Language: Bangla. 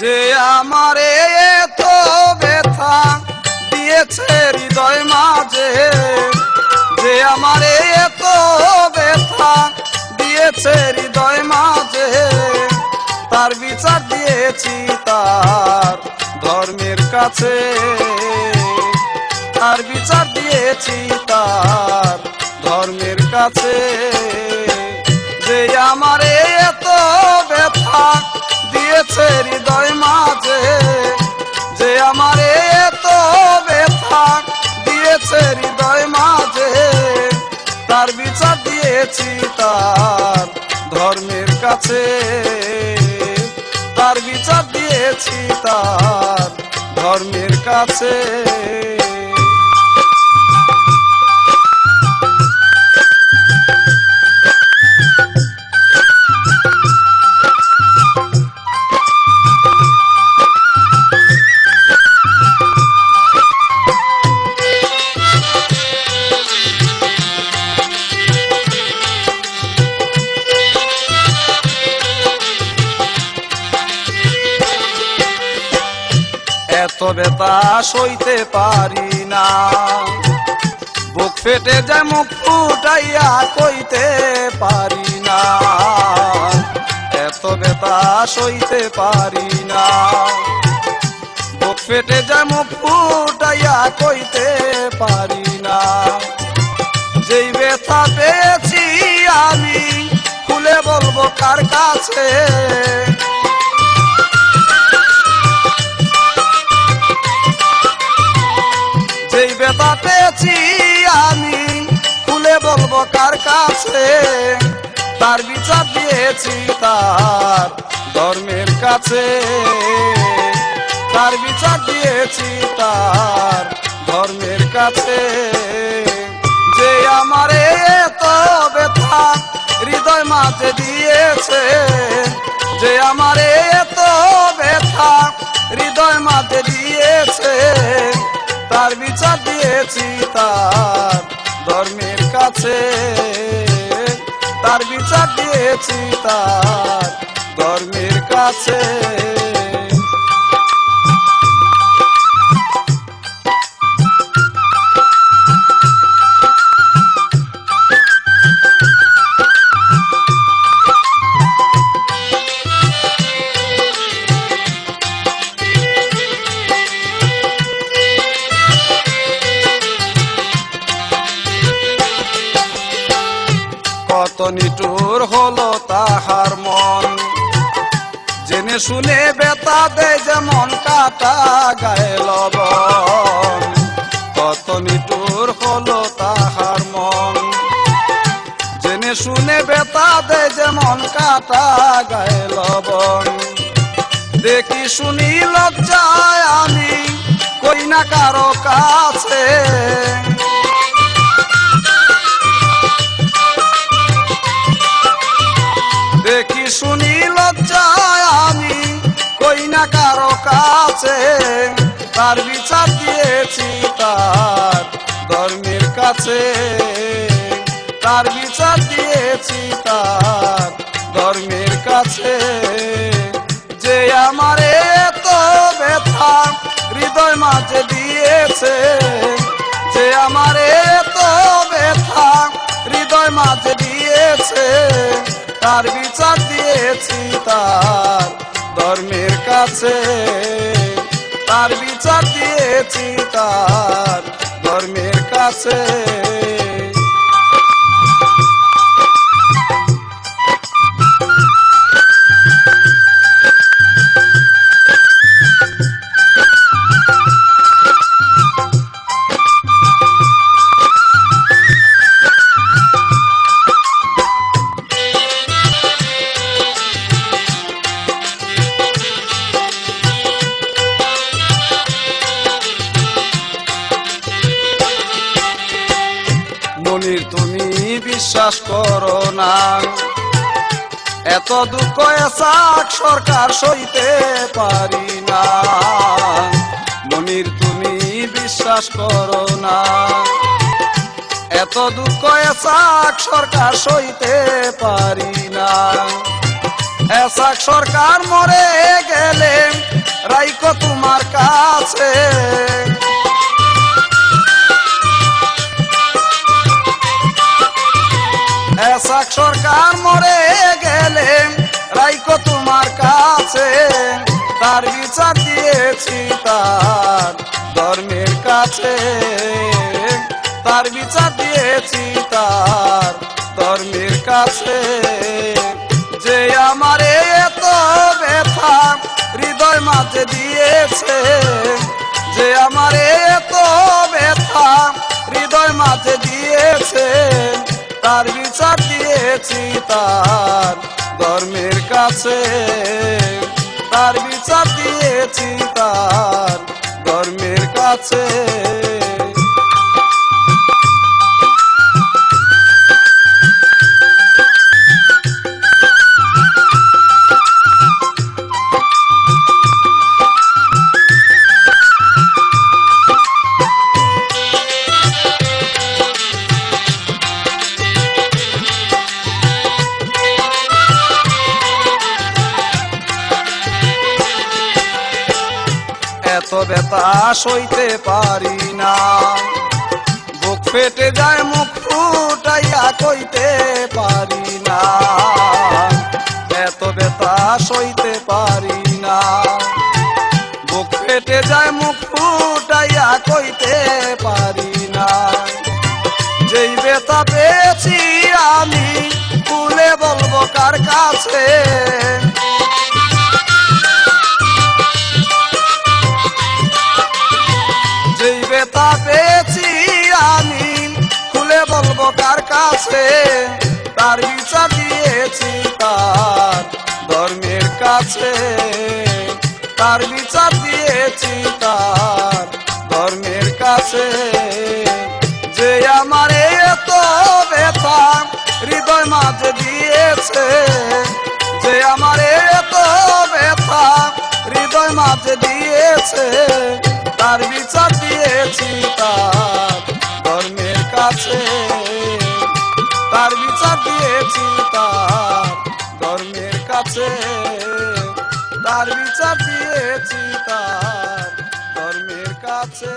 যে আমারে এত ব্যথা দিয়েছে হৃদয় মাঝে, যে আমারে এত ব্যথা দিয়েছে হৃদয় মাঝে, তার বিচার দিয়েছি তার ধর্মের কাছে, তার বিচার দিয়েছি তার ধর্মের কাছে। যে আমারে এত ব্যথা দিয়েছে হৃদয় মাঝে, যে আমারে এত ব্যথা দিয়েছে হৃদয় মাঝে, তার বিচার দিয়েছি তার ধর্মের কাছে, তার বিচার দিয়েছি তার ধর্মের কাছে। এত ব্যথা সইতে পারি না, বুক ফেটে যায় মুখ ফুটাইয়া কইতে পারি না, এত ব্যথা সইতে পারি না, বুক ফেটে যায় মুখ ফুটাইয়া কইতে পারি না। যেই ব্যথা পেয়েছি আমি খুলে বলবো কার কাছে, যেই ব্যথা পেয়েছি আমি খুলে বলবো কার কাছে, তার বিচার দিয়েছি তার ধর্মের কাছে, তার বিচার দিয়েছি তার ধর্মের কাছে। যে আমারে এত ব্যথা হৃদয় মাঝে দিয়েছে, যে আমারে এত ব্যথা হৃদয় মাঝে দিয়েছে, তার বিচার দিয়েছি তার ধর্মের কাছে, তার বিচার দিয়েছি তার ধর্মের কাছে। কত নিঠুর হলো তাহার মন, জেনে শুনে ব্যথা দেয় যেমন কাটা গায়ে লবণ। কত নিঠুর হলো তাহার মন, জেনে শুনে ব্যথা দেয় যেমন কাটা গায়ে লবণ। দেখি শুনি লজ্জায় আমি কই না কারো কাছে, দেখি শুনি লজ্জায় আমি কই না কারো কাছে, তার বিচার দিয়েছি তার ধর্মের কাছে, তার বিচার দিয়েছি তার ধর্মের কাছে। যে আমারে এত ব্যথা হৃদয় মাঝে দিয়েছে, যে আমারে এত ব্যথা হৃদয় মাঝে দিয়েছে, তার বিচার দিয়েছি তার ধর্মের কাছে, তার বিচার দিয়েছি তার ধর্মের কাছে। মনির তুমি বিশ্বাস করো না, এত দুঃখ এসাক সরকার সইতে পারি না। মনির তুমি বিশ্বাস করো না, এত দুঃখ এসাক সরকার সইতে পারি না। এসাক সরকার মরে গেলে রাইকো তোমার কাছে এসাক সরকার মরে গেলে রাইকো তোমার কাছে তার বিচার দিয়েছি তার ধর্মের কাছে তার বিচার দিয়েছি তার ধর্মের কাছে যে আমারে এত ব্যথা হৃদয় মাঝে দিয়েছে যে আমারে এত ব্যথা হৃদয় মাঝে দিয়েছে তার বিচার দিয়েছি তার ধর্মের কাছে তার বিচার দিয়েছি তার ধর্মের কাছে এত ব্যথা সইতে পারি না বুক ফেটে যায় মুখ ফুটাইয়া কইতে পারি না এত ব্যথা সইতে পারি না বুক ফেটে যায় মুখ ফুটাইয়া কইতে পারি না যেই ব্যথা পেয়েছি আমি খুলে বলবো কার কাছে যেই ব্যথা পেয়েছি আমি খুলে বলবো কার কাছে তার বিচার দিয়েছি তার ধর্মের কাছে তার বিচার দিয়েছি তার ধর্মের কাছে যে আমারে এত ব্যথা হৃদয় মাঝে দিয়েছে যে আমারে এত ব্যথা হৃদয় মাঝে দিয়েছে তার বিচার দিয়েছি তার ধর্মের কাছে তার বিচার দিয়েছি তার ধর্মের কাছে তার বিচার দিয়েছি তার ধর্মের কাছে।